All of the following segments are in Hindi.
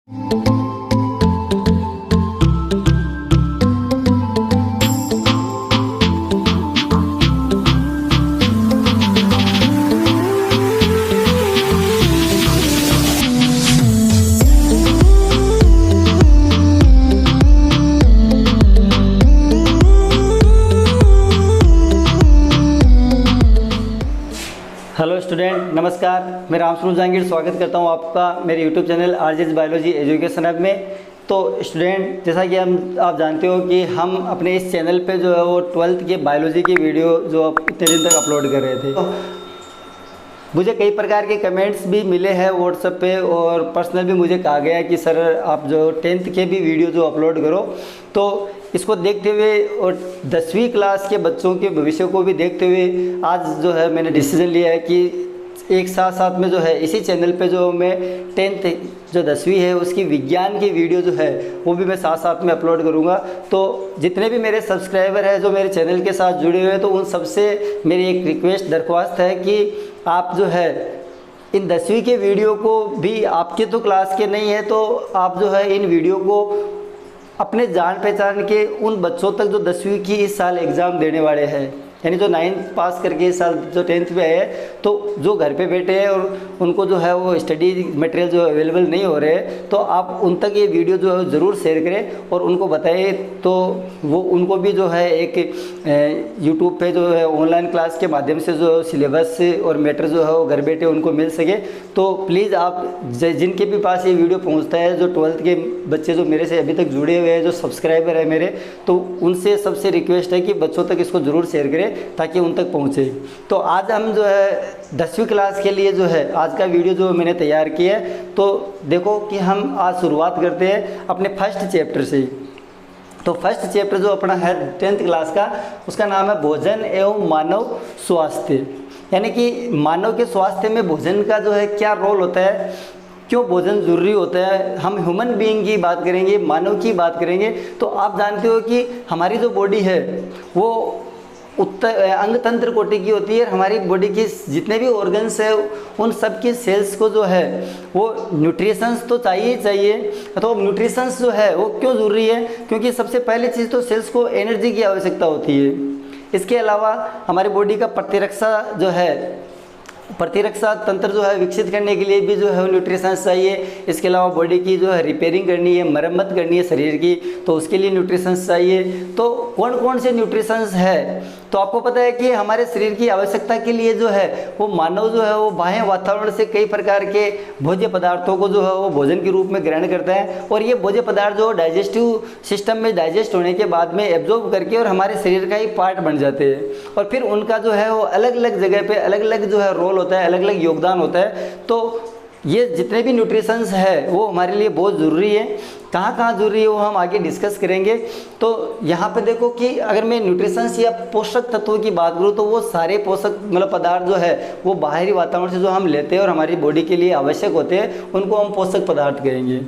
हेलो स्टूडेंट, नमस्कार। मैं रामस्वरूप जहांगीर स्वागत करता हूं आपका मेरे YouTube channel RJS biology education hub में। तो स्टूडेंट, जैसा कि आप जानते हो कि हम अपने इस चैनल पे जो है वो 12th के बायोलॉजी की वीडियो जो इतने दिन तक अपलोड कर रहे थे। तो मुझे कई प्रकार के कमेंट्स भी मिले हैं व्हाट्सएप पे और पर्सनल भी मुझे कहा गया कि सर आप जो 10th के भी वीडियो जो अपलोड करो। तो इसको देखते हुए और 10वीं क्लास के बच्चों के भविष्य को भी देखते हुए आज जो है मैंने डिसीजन लिया है कि एक साथ साथ में जो है इसी चैनल पे जो मैं 10th जो 10वीं है उसकी विज्ञान की वीडियो जो है वो भी मैं साथ साथ में अपलोड करूँगा। तो जितने भी मेरे सब्सक्राइबर हैं जो मेरे चैनल के साथ जुड़े हुए हैं, तो उन सबसे मेरी एक रिक्वेस्ट दरख्वास्त है कि आप जो है इन 10वीं के वीडियो को भी, आपके तो क्लास के नहीं है, तो आप जो है इन वीडियो को अपने जान पहचान के उन बच्चों तक जो 10वीं की इस साल एग्ज़ाम देने वाले हैं, यानी जो 9th पास करके इस साल जो 10th में आए, तो जो घर पे बैठे हैं और उनको जो है वो स्टडी मटेरियल जो अवेलेबल नहीं हो रहे हैं, तो आप उन तक ये वीडियो जो है ज़रूर शेयर करें और उनको बताइए, तो वो उनको भी जो है एक यूट्यूब पे जो है ऑनलाइन क्लास के माध्यम से जो सिलेबस और मैटर जो है वो घर बैठे उनको मिल सके। तो प्लीज़ आप जिनके भी पास ये वीडियो पहुँचता है, जो 12th के बच्चे जो मेरे से अभी तक जुड़े हुए हैं, जो सब्सक्राइबर है मेरे, तो उनसे सबसे रिक्वेस्ट है कि बच्चों तक इसको ज़रूर शेयर करें ताकि उन तक पहुँचे। तो आज हम जो है 10वीं क्लास के लिए जो है आज का वीडियो जो मैंने तैयार किया है, तो देखो कि हम आज शुरुआत करते हैं अपने फर्स्ट चैप्टर से। तो फर्स्ट चैप्टर जो अपना है 10th क्लास का, उसका नाम है भोजन एवं मानव स्वास्थ्य। यानी कि मानव के स्वास्थ्य में भोजन का जो है क्या रोल होता है, क्यों भोजन ज़रूरी होता है। हम ह्यूमन बीइंग की बात करेंगे, मानव की बात करेंगे। तो आप जानते हो कि हमारी जो बॉडी है वो अंग तंत्र कोटि की होती है। हमारी बॉडी की जितने भी ऑर्गन्स है उन सब की सेल्स को जो है वो न्यूट्रिशंस तो चाहिए ही चाहिए। तो न्यूट्रिशंस जो है वो क्यों ज़रूरी है, क्योंकि सबसे पहली चीज़ तो सेल्स को एनर्जी की आवश्यकता होती है। इसके अलावा हमारी बॉडी का प्रतिरक्षा तंत्र जो है विकसित करने के लिए भी जो है न्यूट्रिशंस चाहिए। इसके अलावा बॉडी की जो है रिपेयरिंग करनी है, मरम्मत करनी है शरीर की, तो उसके लिए न्यूट्रिशंस चाहिए। तो कौन कौन से न्यूट्रिशंस है, तो आपको पता है कि हमारे शरीर की आवश्यकता के लिए जो है वो मानव जो है वो बाह्य वातावरण से कई प्रकार के भोज्य पदार्थों को जो है वो भोजन के रूप में ग्रहण करता है। और ये भोज्य पदार्थ जो डाइजेस्टिव सिस्टम में डाइजेस्ट होने के बाद में एब्जॉर्ब करके और हमारे शरीर का ही पार्ट बन जाते हैं। और फिर उनका जो है वो अलग अलग जगह पे अलग अलग जो है रोल होता है, अलग अलग योगदान होता है। तो ये जितने भी न्यूट्रिशंस है वो हमारे लिए बहुत ज़रूरी है। कहाँ कहाँ ज़रूरी है वो हम आगे डिस्कस करेंगे। तो यहाँ पे देखो कि अगर मैं न्यूट्रिशंस या पोषक तत्वों की बात करूँ, तो वो सारे पोषक मतलब पदार्थ जो है वो बाहरी वातावरण से जो हम लेते हैं और हमारी बॉडी के लिए आवश्यक होते हैं, उनको हम पोषक पदार्थ कहेंगे।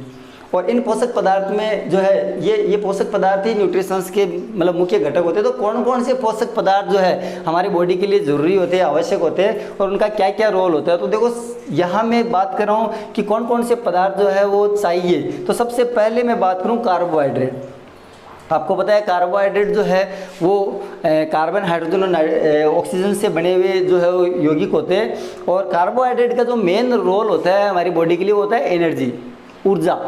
और इन पोषक पदार्थ में जो है ये पोषक पदार्थ ही न्यूट्रिशंस के मतलब मुख्य घटक होते हैं। तो कौन कौन से पोषक पदार्थ जो है हमारी बॉडी के लिए ज़रूरी होते हैं, आवश्यक होते हैं, और उनका क्या क्या रोल होता है। तो देखो यहाँ मैं बात कर रहा हूँ कि कौन कौन से पदार्थ जो है वो चाहिए। तो सबसे पहले मैं बात करूँ कार्बोहाइड्रेट। आपको पता है कार्बोहाइड्रेट जो है वो कार्बन, हाइड्रोजन और ऑक्सीजन से बने हुए जो है वो यौगिक होते हैं। और कार्बोहाइड्रेट का जो मेन रोल होता है हमारी बॉडी के लिए वो होता है एनर्जी, ऊर्जा।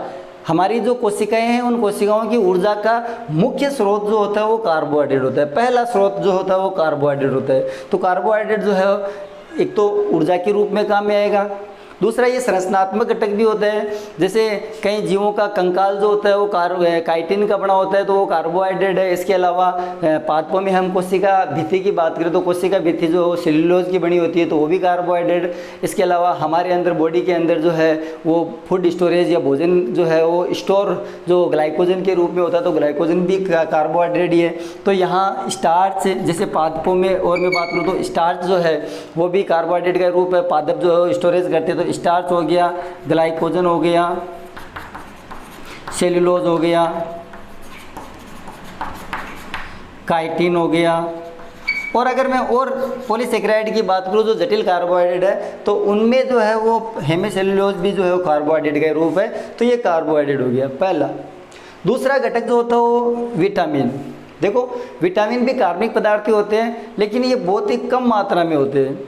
हमारी जो कोशिकाएं हैं उन कोशिकाओं की ऊर्जा का मुख्य स्रोत जो होता है वो कार्बोहाइड्रेट होता है। पहला स्रोत जो होता है वो कार्बोहाइड्रेट होता है। तो कार्बोहाइड्रेट जो है एक तो ऊर्जा के रूप में काम में आएगा, दूसरा ये संरचनात्मक घटक भी होता है। जैसे कई जीवों का कंकाल जो होता है वो काइटिन का बना होता है, तो वो कार्बोहाइड्रेट है। इसके अलावा पादपों में हम कोशिका भित्ति की बात करें तो कोशिका भित्ति जो सेल्यूलोज की बनी होती है तो वो भी कार्बोहाइड्रेट। इसके अलावा हमारे अंदर बॉडी के अंदर जो है वो फूड स्टोरेज या भोजन जो है वो स्टोर जो ग्लाइकोजन के रूप में होता है, तो ग्लाइकोजन भी कार्बोहाइड्रेट ही है। तो यहाँ स्टार्च, जैसे पादपों में और मैं बात करूँ तो स्टार्च जो है वो भी कार्बोहाइड्रेट का रूप है। पादप जो है स्टोरेज करते हैं, तो स्टार्च हो गया, ग्लाइकोजन हो गया, सेल्यूलोज हो गया, काइटिन हो गया, और अगर मैं और पॉलीसेकेराइड की बात करूँ जो जटिल कार्बोहाइड्रेट है, तो उनमें जो है वो हेमीसेलुलोज भी जो है वो कार्बोहाइड्रेट का रूप है, तो ये कार्बोहाइड्रेट हो गया पहला। दूसरा घटक जो होता है वो विटामिन। देखो विटामिन भी कार्बनिक पदार्थ ही होते हैं, लेकिन ये बहुत ही कम मात्रा में होते हैं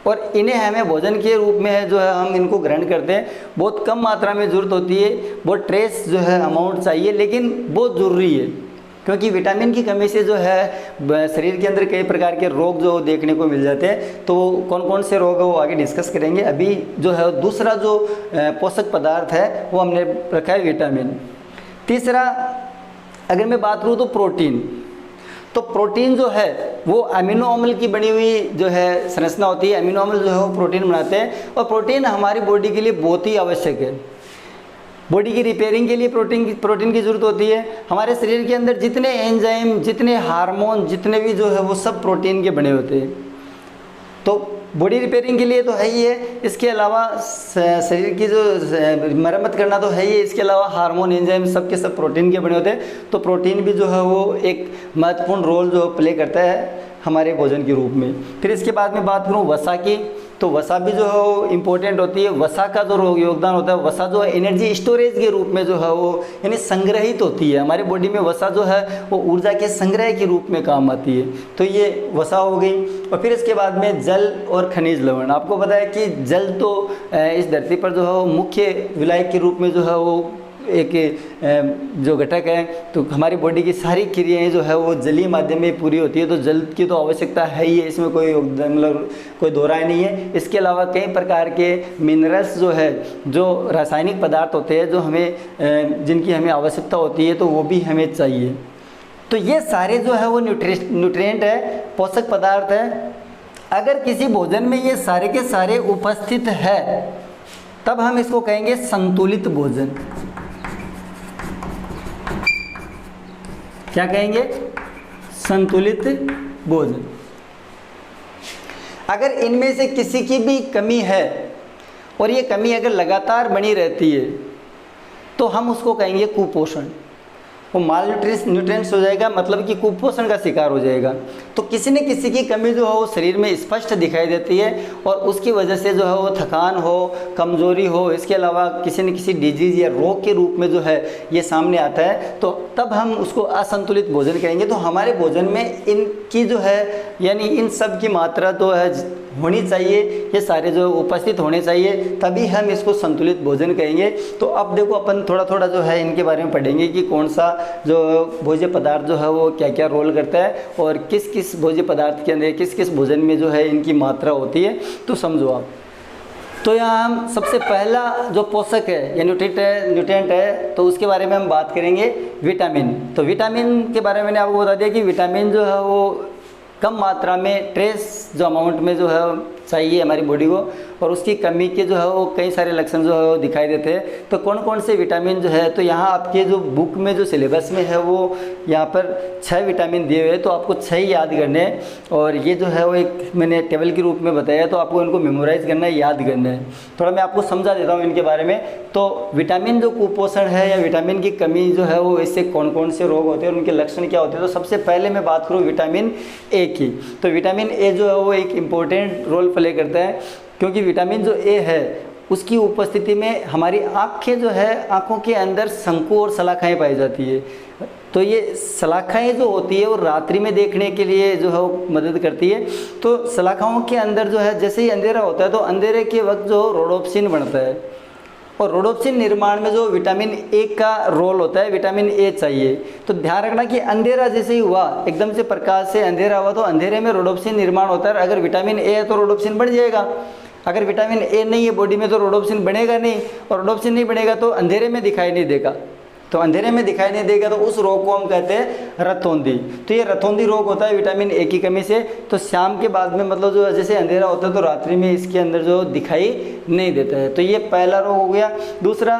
और इन्हें हमें भोजन के रूप में जो है हम इनको ग्रहण करते हैं। बहुत कम मात्रा में ज़रूरत होती है, बहुत ट्रेस जो है अमाउंट चाहिए, लेकिन बहुत ज़रूरी है, क्योंकि विटामिन की कमी से जो है शरीर के अंदर कई प्रकार के रोग जो देखने को मिल जाते हैं। तो कौन कौन से रोग है वो आगे डिस्कस करेंगे। अभी जो है दूसरा जो पोषक पदार्थ है वो हमने रखा है विटामिन। तीसरा अगर मैं बात करूँ तो प्रोटीन। तो प्रोटीन जो है वो अमीनो अम्ल की बनी हुई जो है संरचना होती है। अमीनो अम्ल जो है वो प्रोटीन बनाते हैं और प्रोटीन हमारी बॉडी के लिए बहुत ही आवश्यक है। बॉडी की रिपेयरिंग के लिए प्रोटीन की ज़रूरत होती है। हमारे शरीर के अंदर जितने एंजाइम, जितने हार्मोन, जितने भी जो है वो सब प्रोटीन के बने होते हैं। तो बॉडी रिपेयरिंग के लिए तो है ही है, इसके अलावा शरीर की जो मरम्मत करना तो है ही है, इसके अलावा हार्मोन, एंजाइम सब के सब प्रोटीन के बने होते हैं। तो प्रोटीन भी जो है वो एक महत्वपूर्ण रोल जो प्ले करता है हमारे भोजन के रूप में। फिर इसके बाद में बात करूँ वसा की, तो वसा भी जो है वो इम्पोर्टेंट होती है। वसा का जो योगदान होता है, वसा जो है एनर्जी स्टोरेज के रूप में जो है वो यानी संग्रहित होती है। हमारी बॉडी में वसा जो है वो ऊर्जा के संग्रह के रूप में काम आती है। तो ये वसा हो गई। और फिर इसके बाद में जल और खनिज लवण। आपको पता है कि जल तो इस धरती पर जो है वो मुख्य विलायक के रूप में जो है वो एक जो घटक है। तो हमारी बॉडी की सारी क्रियाएं जो है वो जलीय माध्यम में पूरी होती है। तो जल की तो आवश्यकता है ही है, इसमें कोई मतलब कोई दो राय नहीं है। इसके अलावा कई प्रकार के मिनरल्स जो है, जो रासायनिक पदार्थ होते हैं जो हमें जिनकी हमें आवश्यकता होती है, तो वो भी हमें चाहिए। तो ये सारे जो है वो न्यूट्रिएंट है, पोषक पदार्थ है। अगर किसी भोजन में ये सारे के सारे उपस्थित है तब हम इसको कहेंगे संतुलित भोजन। क्या कहेंगे? संतुलित भोजन। अगर इनमें से किसी की भी कमी है और ये कमी अगर लगातार बनी रहती है तो हम उसको कहेंगे कुपोषण। वो माल न्यूट्रिएंट्स हो जाएगा, मतलब कि कुपोषण का शिकार हो जाएगा। तो किसी न किसी की कमी जो है वो शरीर में स्पष्ट दिखाई देती है और उसकी वजह से जो है वो थकान हो, कमजोरी हो, इसके अलावा किसी न किसी डिजीज़ या रोग के रूप में जो है ये सामने आता है, तो तब हम उसको असंतुलित भोजन कहेंगे। तो हमारे भोजन में इनकी जो है यानी इन सब की मात्रा तो है होनी चाहिए, ये सारे जो उपस्थित होने चाहिए, तभी हम इसको संतुलित भोजन कहेंगे। तो अब देखो अपन थोड़ा थोड़ा जो है इनके बारे में पढ़ेंगे कि कौन सा जो भोज्य पदार्थ जो है वो क्या क्या रोल करता है और किस किस भोज्य पदार्थ के अंदर किस किस भोजन में जो है इनकी मात्रा होती है। तो समझो आप। तो यहाँ हम सबसे पहला जो पोषक है या न्यूट्रिएंट है तो उसके बारे में हम बात करेंगे विटामिन। तो विटामिन के बारे में मैंने आपको बता दिया कि विटामिन जो है वो कम मात्रा में ट्रेस जो अमाउंट में जो है चाहिए हमारी बॉडी को, और उसकी कमी के जो है वो कई सारे लक्षण जो है वो दिखाई देते हैं। तो कौन कौन से विटामिन जो है, तो यहाँ आपके जो बुक में जो सिलेबस में है वो यहाँ पर 6 विटामिन दिए हुए हैं, तो आपको 6 याद करने हैं। और ये जो है वो एक मैंने टेबल के रूप में बताया, तो आपको इनको मेमोराइज करना है, याद करना है। थोड़ा मैं आपको समझा देता हूँ इनके बारे में। तो विटामिन जो कुपोषण है या विटामिन की कमी जो है वो इससे कौन कौन से रोग होते हैं और उनके लक्षण क्या होते हैं। तो सबसे पहले मैं बात करूँ विटामिन ए की। तो विटामिन ए जो है वो एक इम्पोर्टेंट रोल प्ले करता है, क्योंकि विटामिन जो ए है उसकी उपस्थिति में हमारी आँखें जो है, आँखों के अंदर शंकु और सलाखाएँ पाई जाती है। तो ये सलाखाएँ जो होती है वो रात्रि में देखने के लिए जो है वो मदद करती है। तो सलाखाओं के अंदर जो है जैसे ही अंधेरा होता है तो अंधेरे के वक्त जो रोडोप्सिन बनता है, और रोडोप्सिन निर्माण में जो विटामिन ए का रोल होता है, विटामिन ए चाहिए। तो ध्यान रखना कि अंधेरा जैसे ही हुआ, एकदम से प्रकाश से अंधेरा हुआ, तो अंधेरे में रोडोप्सिन निर्माण होता है। अगर विटामिन ए है तो रोडोप्सिन बढ़ जाएगा। अगर विटामिन ए नहीं है बॉडी में तो रोडोप्सिन बनेगा नहीं, और रोडोप्सिन नहीं बनेगा तो अंधेरे में दिखाई नहीं देगा। तो अंधेरे में दिखाई नहीं देगा तो उस रोग को हम कहते हैं रतौंधी। तो ये रतौंधी रोग होता है विटामिन ए की कमी से। तो शाम के बाद में मतलब जो जैसे अंधेरा होता है तो रात्रि में इसके अंदर जो दिखाई नहीं देता है। तो ये पहला रोग हो गया। दूसरा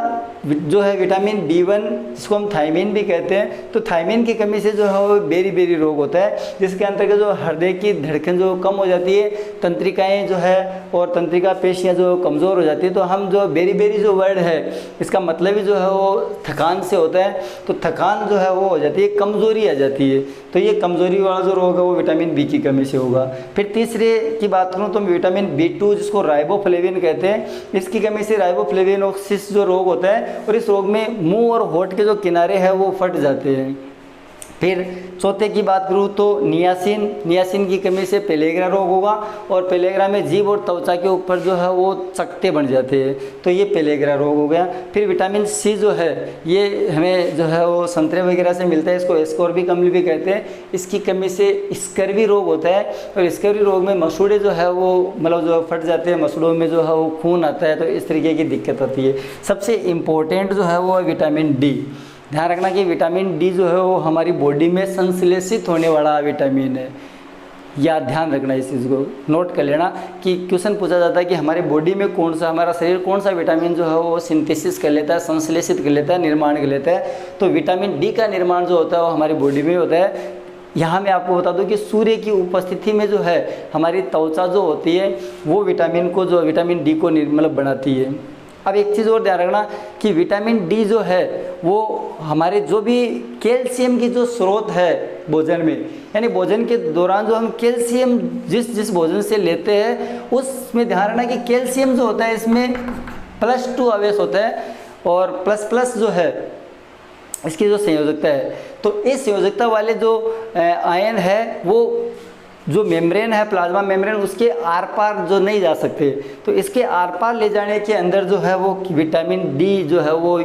जो है विटामिन B1, जिसको हम थायमिन भी कहते हैं। तो थायमिन की कमी से जो है वो बेरी रोग होता है, जिसके अंतर्गत जो हृदय की धड़कन जो कम हो जाती है, तंत्रिकाएँ जो है और तंत्रिका पेशियाँ जो कमज़ोर हो जाती है। तो हम जो बेरी जो वर्ड है इसका मतलब ही जो है वो थकान से से होता है तो थकान जो है वो हो जाती है, कमज़ोरी आ जाती है। तो ये कमज़ोरी वाला जो रोग है वो विटामिन बी की कमी से होगा। फिर तीसरे की बात करूँ तो विटामिन B2 जिसको राइबोफ्लेविन कहते हैं, इसकी कमी से राइबोफ्लेविनोसिस जो रोग होता है, और इस रोग में मुंह और होंठ के जो किनारे हैं वो फट जाते हैं। फिर चौथे की बात करूँ तो नियासिन की कमी से पेलेग्रा रोग होगा, और पेलेग्रा में जीभ और त्वचा के ऊपर जो है वो चकत्ते बन जाते हैं, तो ये पेलेग्रा रोग हो गया। फिर विटामिन सी जो है ये हमें जो है वो संतरे वगैरह से मिलता है, इसको एस्कॉर्बिक अम्ल भी कहते हैं। इसकी कमी से स्कर्वी रोग होता है, और स्कर्वी रोग में मसूड़े जो है वो मतलब जो फट जाते हैं, मसूड़ों में जो है वो खून आता है, तो इस तरीके की दिक्कत आती है। सबसे इम्पोर्टेंट जो है वो है विटामिन डी। ध्यान रखना कि विटामिन डी जो है वो हमारी बॉडी में संश्लेषित होने वाला विटामिन है, या ध्यान रखना इस चीज़ को नोट कर लेना कि क्वेश्चन पूछा जाता है कि हमारे बॉडी में कौन सा, हमारा शरीर कौन सा विटामिन जो है वो सिंथेसिस कर लेता है, संश्लेषित कर लेता है, निर्माण कर लेता है। तो विटामिन डी का निर्माण जो होता है वो हमारी बॉडी में होता है। यहाँ मैं आपको बता दूं कि सूर्य की उपस्थिति में जो है हमारी त्वचा जो होती है वो विटामिन डी को मतलब बनाती है। अब एक चीज़ और ध्यान रखना कि विटामिन डी जो है वो हमारे जो भी कैल्शियम की जो स्रोत है भोजन में, यानी भोजन के दौरान जो हम कैल्शियम जिस भोजन से लेते हैं उसमें ध्यान रखना कि कैल्शियम जो होता है इसमें +2 आवेश होता है, और प्लस जो है इसकी जो संयोजकता है, तो इस संयोजकता वाले जो आयन है वो जो मेम्ब्रेन है, प्लाज्मा मेम्ब्रेन, उसके आर पार जो नहीं जा सकते, तो इसके आर पार ले जाने के अंदर जो है वो विटामिन डी जो है वो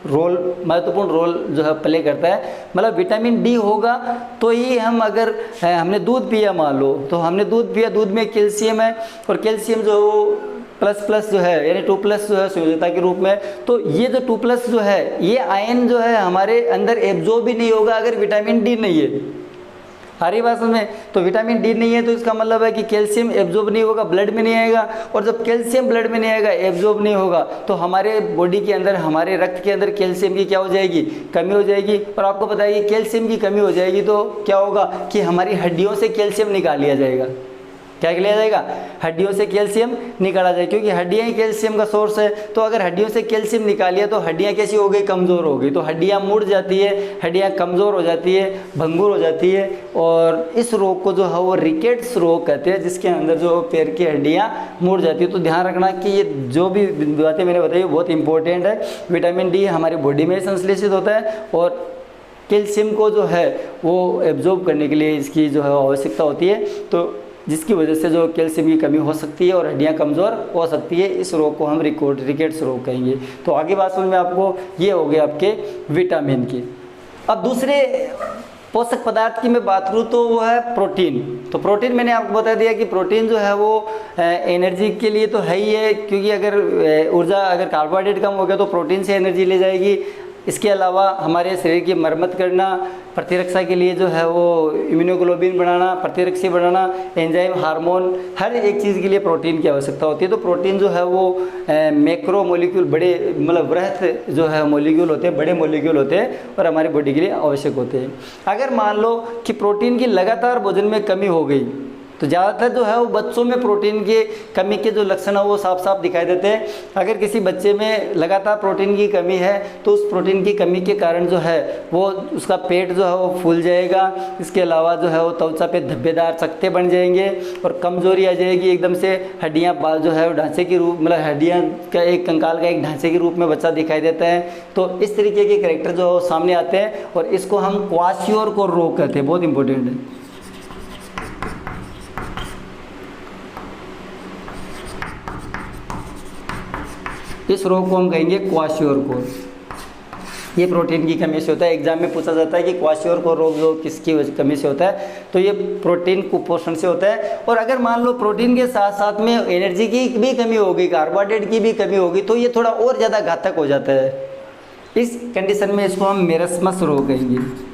महत्वपूर्ण रोल जो है प्ले करता है। मतलब विटामिन डी होगा तो ही हम, अगर हमने दूध पिया मान लो, तो हमने दूध पिया, दूध में कैल्शियम है, और कैल्शियम जो है वो प्लस जो है यानी 2+ जो है संयोजकता के रूप में, तो ये जो 2+ जो है ये आयन जो है हमारे अंदर एब्जॉर्ब भी नहीं होगा अगर विटामिन डी नहीं है। सारी बात में तो विटामिन डी नहीं है तो इसका मतलब है कि कैल्शियम एब्जॉर्ब नहीं होगा, ब्लड में नहीं आएगा, और जब कैल्शियम ब्लड में नहीं आएगा, एब्जॉर्ब नहीं होगा, तो हमारे बॉडी के अंदर, हमारे रक्त के अंदर कैल्शियम की क्या हो जाएगी, कमी हो जाएगी। और आपको पता है कि कैल्शियम की कमी हो जाएगी तो क्या होगा कि हमारी हड्डियों से कैल्शियम निकाल लिया जाएगा। क्या लिया जाएगा? हड्डियों से कैल्शियम निकाला जाएगा, क्योंकि हड्डियां ही कैल्शियम का सोर्स है। तो अगर हड्डियों से कैल्शियम निकालिए तो हड्डियां कैसी हो गई? कमज़ोर हो गई। तो हड्डियां मुड़ जाती है, हड्डियां कमज़ोर हो जाती है, भंगुर हो जाती है, और इस रोग को जो है वो रिकेट्स रोग कहते हैं, जिसके अंदर जो पैर की हड्डियां मुड़ जाती है। तो ध्यान रखना कि ये जो भी बातें मैंने बताई बहुत इंपॉर्टेंट है। विटामिन डी हमारी बॉडी में संश्लेषित होता है, और कैल्शियम को जो है वो एब्जॉर्ब करने के लिए इसकी जो है आवश्यकता होती है, तो जिसकी वजह से जो कैल्शियम की कमी हो सकती है और हड्डियां कमज़ोर हो सकती है। इस रोग को हम रिकेट्स रोग कहेंगे। तो आगे बात समझ में आपको ये हो गए आपके विटामिन की। अब दूसरे पोषक पदार्थ की मैं बात करूँ तो वो है प्रोटीन। तो प्रोटीन मैंने आपको बता दिया कि प्रोटीन जो है वो एनर्जी के लिए तो है ही है, क्योंकि अगर ऊर्जा, अगर कार्बोहाइड्रेट कम हो गया तो प्रोटीन से एनर्जी ले जाएगी। इसके अलावा हमारे शरीर की मरम्मत करना, प्रतिरक्षा के लिए जो है वो इम्यूनोग्लोबिन बनाना, प्रतिरक्षी बनाना, एंजाइम, हार्मोन, हर एक चीज़ के लिए प्रोटीन की आवश्यकता होती है। तो प्रोटीन जो है वो मैक्रो मोलिक्यूल, बड़े मतलब वृहत जो है मोलिक्यूल होते हैं, बड़े मोलिक्यूल होते हैं, और हमारी बॉडी के लिए आवश्यक होते हैं। अगर मान लो कि प्रोटीन की लगातार भोजन में कमी हो गई तो ज़्यादातर जो है वो बच्चों में प्रोटीन के कमी के जो लक्षण है वो साफ साफ दिखाई देते हैं। अगर किसी बच्चे में लगातार प्रोटीन की कमी है तो उस प्रोटीन की कमी के कारण जो है वो उसका पेट जो है वो फूल जाएगा। इसके अलावा जो है वो त्वचा पे धब्बेदार चकत्ते बन जाएंगे और कमजोरी आ जाएगी एकदम से। हड्डियाँ जो है वो ढांचे के रूप, मतलब हड्डियाँ का एक कंकाल का एक ढांचे के रूप में बच्चा दिखाई देता है। तो इस तरीके के कैरेक्टर जो है वो सामने आते हैं, और इसको हम क्वाशियोरकोर रोग कहते हैं। बहुत इंपॉर्टेंट है। इस रोग को हम कहेंगे क्वाशियोरकोर। ये प्रोटीन की कमी से होता है। एग्जाम में पूछा जाता है कि क्वाशियोरकोर रोग जो किसकी कमी से होता है, तो ये प्रोटीन कुपोषण से होता है। और अगर मान लो प्रोटीन के साथ साथ में एनर्जी की भी कमी होगी, कार्बोहाइड्रेट की भी कमी होगी, तो ये थोड़ा और ज़्यादा घातक हो जाता है। इस कंडीशन में इसको हम मेरस्मस रोग कहेंगे।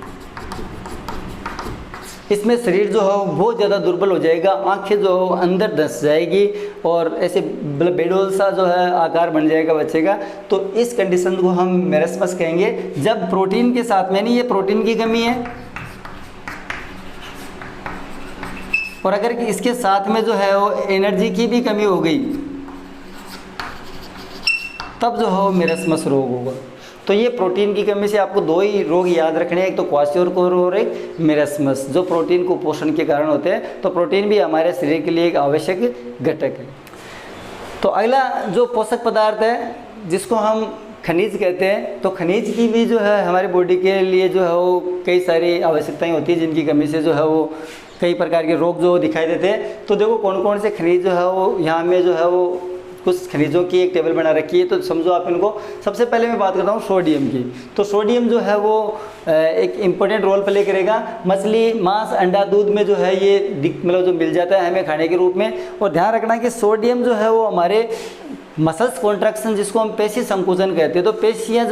इसमें शरीर जो है बहुत ज़्यादा दुर्बल हो जाएगा, आंखें जो है अंदर धंस जाएगी और ऐसे बेडोल सा जो है आकार बन जाएगा बच्चे का। तो इस कंडीशन को हम मेरस्मस कहेंगे, जब प्रोटीन के साथ में नहीं, ये प्रोटीन की कमी है, और अगर इसके साथ में जो है वो एनर्जी की भी कमी हो गई, तब जो है वो मेरस्मस रोग होगा। तो ये प्रोटीन की कमी से आपको दो ही रोग याद रखने हैं, एक तो क्वाशियोरकोर और एक मेरस्मस, जो प्रोटीन कुपोषण के कारण होते हैं। तो प्रोटीन भी हमारे शरीर के लिए एक आवश्यक घटक है। तो अगला जो पोषक पदार्थ है जिसको हम खनिज कहते हैं, तो खनिज की भी जो है हमारी बॉडी के लिए जो है वो कई सारी आवश्यकताएं होती है, जिनकी कमी से जो है वो कई प्रकार के रोग जो दिखाई देते हैं। तो देखो कौन कौन से खनिज जो है वो यहाँ में जो है वो कुछ खनिजों की एक टेबल बना रखी है, तो समझो आप इनको। सबसे पहले मैं बात करता हूँ सोडियम की। तो सोडियम जो है वो एक इम्पोर्टेंट रोल प्ले करेगा। मछली, मांस, अंडा, दूध में जो है ये मतलब जो मिल जाता है हमें खाने के रूप में। और ध्यान रखना कि सोडियम जो है वो हमारे मसल्स कॉन्ट्रैक्शन, जिसको हम पेशी संकुचन कहते हैं, तो पेशियां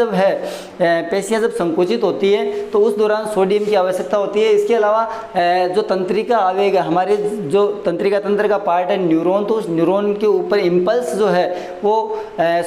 जब संकुचित होती है तो उस दौरान सोडियम की आवश्यकता होती है। इसके अलावा जो तंत्रिका आवेग है, हमारे जो तंत्रिका तंत्र का पार्ट है न्यूरॉन, तो उस न्यूरॉन के ऊपर इम्पल्स जो है वो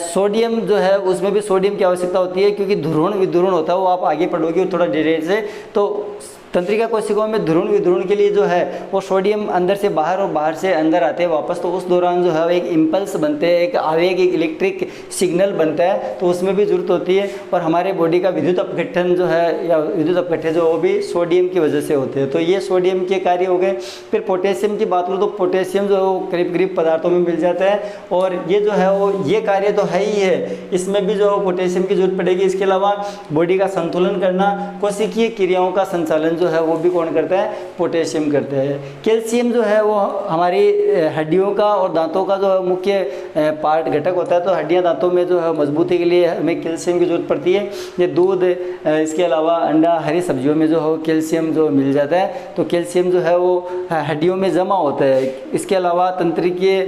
सोडियम जो है उसमें भी सोडियम की आवश्यकता होती है, क्योंकि ध्रुवण विध्रुवण होता है, वो आप आगे पढ़ोगे थोड़ा डिटेल से। तो तंत्रिका कोशिकाओं में ध्रुवण विध्रुवण के लिए जो है वो सोडियम अंदर से बाहर और बाहर से अंदर आते हैं वापस, तो उस दौरान जो है एक इम्पल्स बनते हैं, एक आवेग, एक इलेक्ट्रिक सिग्नल बनता है, तो उसमें भी जरूरत होती है। और हमारे बॉडी का विद्युत अपघटन जो है या विद्युत अपघटन जो वो भी सोडियम की वजह से होते हैं। तो ये सोडियम के कार्य हो गए। फिर पोटेशियम की बात करूँ तो पोटेशियम जो है वो करीब करीब पदार्थों में मिल जाता है, और ये जो है वो ये कार्य तो है ही है, इसमें भी जो पोटेशियम की जरूरत पड़ेगी। इसके अलावा बॉडी का संतुलन करना, कोशिकीय क्रियाओं का संचालन जो है वो भी कौन करता है, पोटेशियम करते हैं। कैल्शियम जो है वो हमारी हड्डियों का और दांतों का जो मुख्य पार्ट घटक होता है, तो हड्डियां दांतों में जो है मजबूती के लिए हमें कैल्शियम की जरूरत पड़ती है। ये दूध, इसके अलावा अंडा, हरी सब्जियों में जो है कैल्शियम जो मिल जाता है, तो कैल्शियम जो है वो हड्डियों में जमा होता है। इसके अलावा तंत्रिकीय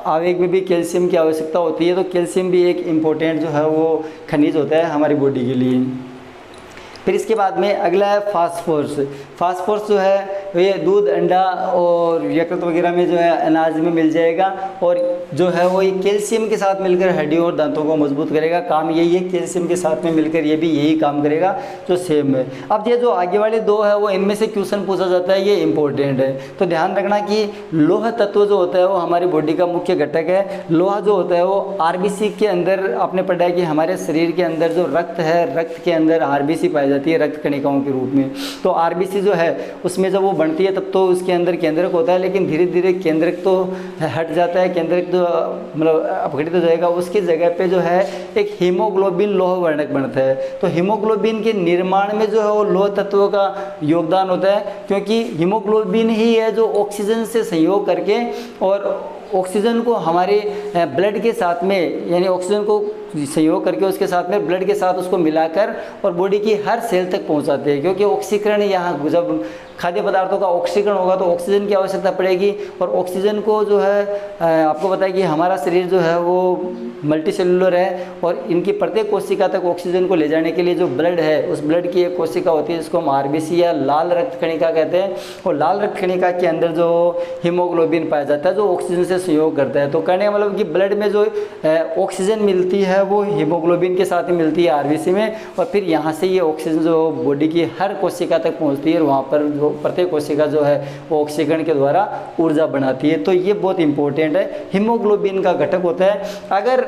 आवेग में भी कैल्शियम की आवश्यकता होती है, तो कैल्शियम भी एक इम्पोर्टेंट जो है वो खनिज होता है हमारी बॉडी के लिए। फिर इसके बाद में अगला है फास्फोरस। फास्फोरस जो है ये दूध, अंडा और यकृत वगैरह में जो है अनाज में मिल जाएगा, और जो है वो ये कैल्शियम के साथ मिलकर हड्डियों और दांतों को मजबूत करेगा। काम यही है, कैल्शियम के साथ में मिलकर ये भी यही काम करेगा जो सेम है। अब ये जो आगे वाले दो है वो इनमें से क्वेश्चन पूछा जाता है, ये इंपॉर्टेंट है। तो ध्यान रखना कि लोहा तत्व जो होता है वो हमारी बॉडी का मुख्य घटक है। लोहा जो होता है वो आरबीसी के अंदर, आपने पढ़ा है कि हमारे शरीर के अंदर जो रक्त है, रक्त के अंदर आरबीसी पाई जाती है रक्त कणिकाओं के रूप में। तो आरबीसी जो है उसमें जब वो बनती है तब तो उसके अंदर केंद्रक होता है, लेकिन धीरे धीरे केंद्रक तो हट जाता है, केंद्रक जो मतलब अपघटित हो जाएगा, उसकी जगह पे जो है एक हीमोग्लोबिन लोह वर्णक बनता है। तो हीमोग्लोबिन के निर्माण में जो है वो लोह तत्व का योगदान होता है, क्योंकि हीमोग्लोबिन ही है जो ऑक्सीजन से संयोग करके और ऑक्सीजन को हमारे ब्लड के साथ में, यानी ऑक्सीजन को संयोग करके उसके साथ में ब्लड के साथ उसको मिलाकर और बॉडी की हर सेल तक पहुंचाते हैं। क्योंकि ऑक्सीकरण यहाँ जब खाद्य पदार्थों का ऑक्सीकरण होगा तो ऑक्सीजन की आवश्यकता पड़ेगी, और ऑक्सीजन को जो है आपको पता है कि हमारा शरीर जो है वो मल्टी सेलुलर है, और इनकी प्रत्येक कोशिका तक ऑक्सीजन को ले जाने के लिए जो ब्लड है उस ब्लड की एक कोशिका होती है जिसको हम आरबीसी या लाल रक्त कणिका कहते हैं। और लाल रक्त कणिका के अंदर जो हीमोग्लोबिन पाया जाता है जो ऑक्सीजन से सहयोग करता है। तो कहने का मतलब कि ब्लड में जो ऑक्सीजन मिलती है वो हीमोग्लोबिन के साथ ही मिलती है आरबीसी में, और फिर यहाँ से ये ऑक्सीजन जो बॉडी की हर कोशिका तक पहुँचती है और वहाँ पर जो प्रत्येक कोशिका जो है वो ऑक्सीकरण के द्वारा ऊर्जा बनाती है। तो ये बहुत इंपॉर्टेंट है, हीमोग्लोबिन का घटक होता है। अगर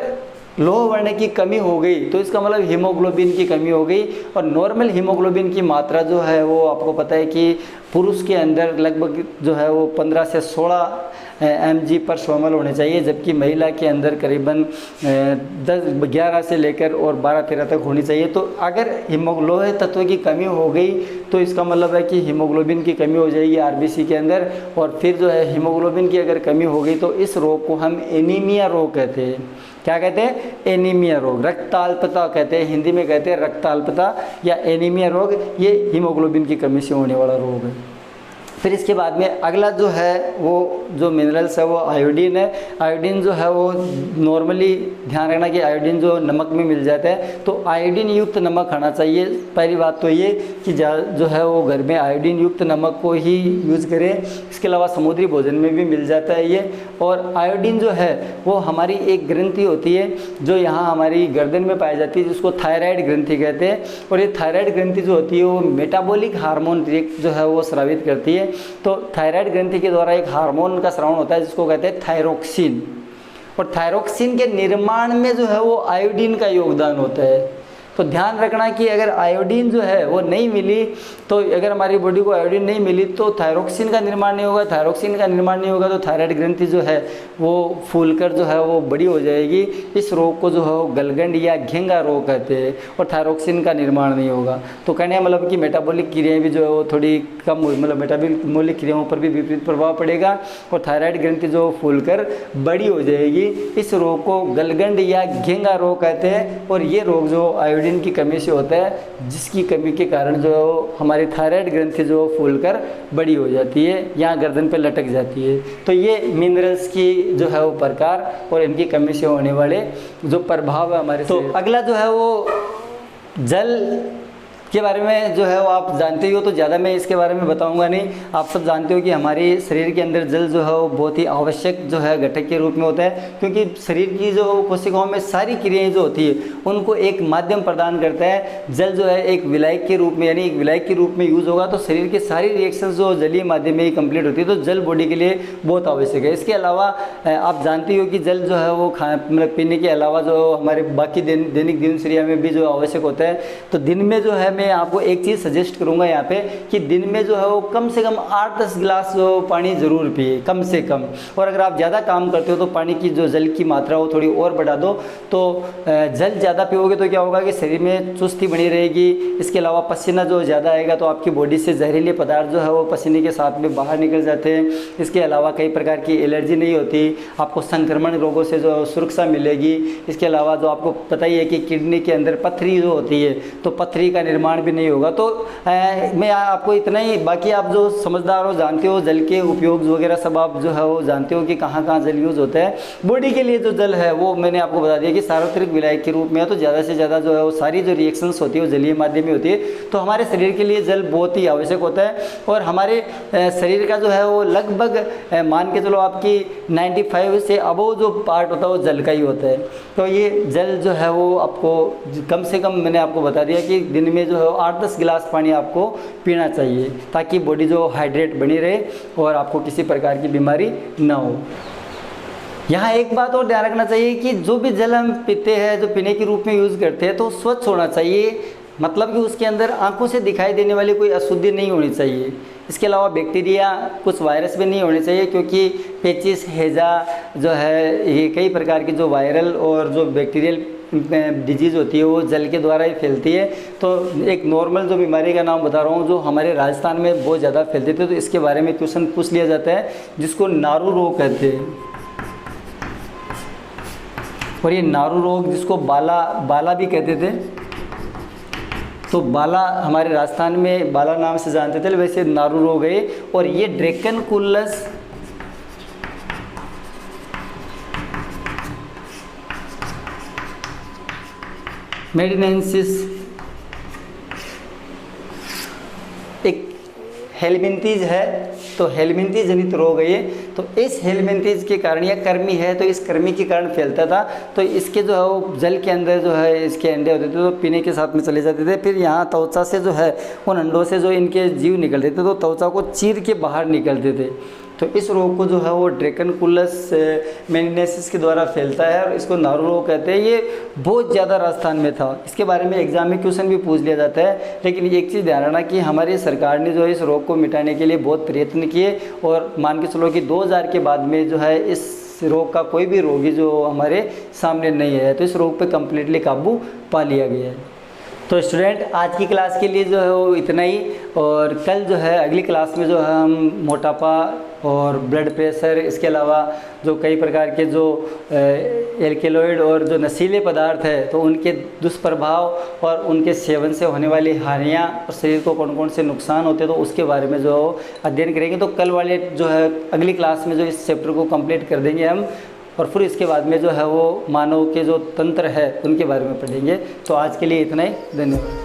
लोह वर्ण की कमी हो गई तो इसका मतलब हीमोग्लोबिन की कमी हो गई। और नॉर्मल हीमोग्लोबिन की मात्रा जो है वो आपको पता है कि पुरुष के अंदर लगभग जो है वो 15 से 16 mg/ml होने चाहिए, जबकि महिला के अंदर करीबन 11 से लेकर और 12-13 तक होनी चाहिए। तो अगर लोह तत्व की कमी हो गई तो इसका मतलब है कि हीमोग्लोबिन की कमी हो जाएगी आरबीसी के अंदर, और फिर जो है हीमोग्लोबिन की अगर कमी हो गई तो इस रोग को हम एनीमिया रोग कहते हैं। क्या कहते हैं? एनीमिया रोग, रक्ताल्पता कहते हैं, हिंदी में कहते हैं रक्ताल्पता या एनीमिया रोग। ये हीमोग्लोबिन की कमी से होने वाला रोग है। फिर इसके बाद में अगला जो है वो जो मिनरल्स है वो आयोडीन है। आयोडीन जो है वो नॉर्मली ध्यान रखना कि आयोडीन जो नमक में मिल जाता है, तो आयोडीन युक्त नमक खाना चाहिए। पहली बात तो ये कि जो है वो घर में आयोडीन युक्त नमक को ही यूज़ करें। इसके अलावा समुद्री भोजन में भी मिल जाता है ये। और आयोडीन जो है वो हमारी एक ग्रंथि होती है जो यहाँ हमारी गर्दन में पाई जाती है, जिसको थायराइड ग्रंथि कहते हैं। और ये थायराइड ग्रंथि जो होती है वो मेटाबॉलिक हार्मोन जो है वो स्रावित करती है। तो थायराइड ग्रंथि के द्वारा एक हार्मोन का स्रावण होता है जिसको कहते हैं थायरोक्सिन, और थायरोक्सिन के निर्माण में जो है वो आयोडीन का योगदान होता है। तो ध्यान रखना कि अगर आयोडीन जो है वो नहीं मिली, तो अगर हमारी बॉडी को आयोडीन नहीं मिली तो थायरोक्सिन का निर्माण नहीं होगा, थायरोक्सिन का निर्माण नहीं होगा तो थायराइड ग्रंथि जो है वो फूलकर जो है वो बड़ी हो जाएगी। इस रोग को जो है वो गलगंड या घेंगा रोग कहते हैं, और थायरोक्सिन का निर्माण नहीं होगा। तो कहने का मतलब कि मेटाबॉलिक क्रियाएं भी जो है वो थोड़ी कम, मतलब मेटाबॉलिक क्रियाओं पर भी विपरीत प्रभाव पड़ेगा और थायराइड ग्रंथि जो फूलकर बड़ी हो जाएगी। इस रोग को गलगंड या घेंगा रोग कहते हैं, और ये रोग जो आयोडीन की कमी से होता है, जिसकी कमी के कारण जो हमारी थायराइड ग्रंथि जो फूलकर बड़ी हो जाती है, यहाँ गर्दन पे लटक जाती है। तो ये मिनरल्स की जो है वो प्रकार और इनकी कमी से होने वाले जो प्रभाव है हमारे। तो अगला जो है वो जल के बारे में जो है वो आप जानते ही हो, तो ज़्यादा मैं इसके बारे में बताऊंगा नहीं। आप सब जानते हो कि हमारे शरीर के अंदर जल जो है वो बहुत ही आवश्यक जो है घटक के रूप में होता है, क्योंकि शरीर की जो कोशिकाओं में सारी क्रियाएं जो होती है उनको एक माध्यम प्रदान करता है। जल जो है एक विलायक के रूप में, यानी एक विलायक के रूप में यूज़ होगा तो शरीर के सारी रिएक्शन जो जलीय माध्यम में ही कंप्लीट होती है, तो जल बॉडी के लिए बहुत आवश्यक है। इसके अलावा आप जानते हो कि जल जो है वो मतलब पीने के अलावा जो हमारे बाकी दैनिक दिनचर्या में भी जो आवश्यक होता है। तो दिन में जो है मैं आपको एक चीज़ सजेस्ट करूंगा यहाँ पे कि दिन में जो है वो कम से कम 8-10 गिलास जो पानी ज़रूर पिए, कम से कम। और अगर आप ज़्यादा काम करते हो तो पानी की जो जल की मात्रा वो थोड़ी और बढ़ा दो। तो जल ज़्यादा पियोगे तो क्या होगा कि शरीर में चुस्ती बनी रहेगी। इसके अलावा पसीना जो ज़्यादा आएगा तो आपकी बॉडी से जहरीले पदार्थ जो है वो पसीने के साथ में बाहर निकल जाते हैं। इसके अलावा कई प्रकार की एलर्जी नहीं होती, आपको संक्रमण रोगों से जो सुरक्षा मिलेगी। इसके अलावा जो आपको पता ही है कि किडनी के अंदर पथरी जो होती है, तो पथरी का निर्माण भी नहीं होगा। तो मैं आपको इतना ही, बाकी आप जो समझदार हो, जानते हो जल के उपयोग वगैरह सब आप जो है वो जानते हो कि कहाँ कहाँ जल यूज़ होता है। बॉडी के लिए जो जल है वो मैंने आपको बता दिया कि सार्वत्रिक विलायक के रूप में है, तो ज़्यादा से ज़्यादा जो है वो सारी जो रिएक्शंस होती है वो जलीय माध्यम में होती है। तो हमारे शरीर के लिए जल बहुत ही आवश्यक होता है, और हमारे शरीर का जो है वो लगभग मान के चलो आपकी 95 से अबव जो पार्ट होता है वो जल का ही होता है। तो ये जल जो है वो आपको कम से कम मैंने आपको बता दिया कि दिन में जो है 8-10 गिलास पानी आपको पीना चाहिए, ताकि बॉडी जो हाइड्रेट बनी रहे और आपको किसी प्रकार की बीमारी ना हो। यहाँ एक बात और ध्यान रखना चाहिए कि जो भी जल हम पीते हैं, जो पीने के रूप में यूज़ करते हैं, तो स्वच्छ होना चाहिए। मतलब कि उसके अंदर आंखों से दिखाई देने वाली कोई अशुद्धि नहीं होनी चाहिए। इसके अलावा बैक्टीरिया, कुछ वायरस भी नहीं होने चाहिए, क्योंकि पेचिस, हैजा जो है ये कई प्रकार की जो वायरल और जो बैक्टीरियल डिजीज़ होती है वो जल के द्वारा ही फैलती है। तो एक नॉर्मल जो बीमारी का नाम बता रहा हूँ जो हमारे राजस्थान में बहुत ज़्यादा फैलती थी, तो इसके बारे में क्वेश्चन पूछ लिया जाता है, जिसको नारू रोग कहते हैं। और ये नारू रोग जिसको बाला भी कहते थे, तो बाला हमारे राजस्थान में बाला नाम से जानते थे, वैसे नारू रोग है। और ये ड्रैकनकुलस मेडिनेंसिस एक हेलमिंथीज है, तो हेलमिंथीज जनित रोग है ये। तो इस हेलमिंथीज के कारण, या कर्मी है तो इस कर्मी के कारण फैलता था। तो इसके जो है वो जल के अंदर जो है इसके अंडे होते थे, तो पीने के साथ में चले जाते थे। फिर यहाँ त्वचा से जो है उन अंडों से जो इनके जीव निकलते थे, तो त्वचा को चीर के बाहर निकलते थे। तो इस रोग को जो है वो ड्रैकनकुलस मेनिनेसिस के द्वारा फैलता है, और इसको नारू रोग कहते हैं। ये बहुत ज़्यादा राजस्थान में था, इसके बारे में एग्जाम में क्वेश्चन भी पूछ लिया जाता है। लेकिन एक चीज़ ध्यान रखना कि हमारी सरकार ने जो है इस रोग को मिटाने के लिए बहुत प्रयत्न किए, और मान के चलो कि 2000 के बाद में जो है इस रोग का कोई भी रोगी जो हमारे सामने नहीं है, तो इस रोग पे कम्प्लीटली काबू पा लिया गया है। तो स्टूडेंट, आज की क्लास के लिए जो है वो इतना ही, और कल जो है अगली क्लास में जो है हम मोटापा और ब्लड प्रेशर, इसके अलावा जो कई प्रकार के जो एल्केलॉइड और जो नशीले पदार्थ है, तो उनके दुष्प्रभाव और उनके सेवन से होने वाली हानियाँ और शरीर को कौन कौन से नुकसान होते हैं, तो उसके बारे में जो अध्ययन करेंगे। तो कल वाले जो है अगली क्लास में जो इस चैप्टर को कंप्लीट कर देंगे हम, और फिर इसके बाद में जो है वो मानव के जो तंत्र है उनके बारे में पढ़ेंगे। तो आज के लिए इतना ही, धन्यवाद।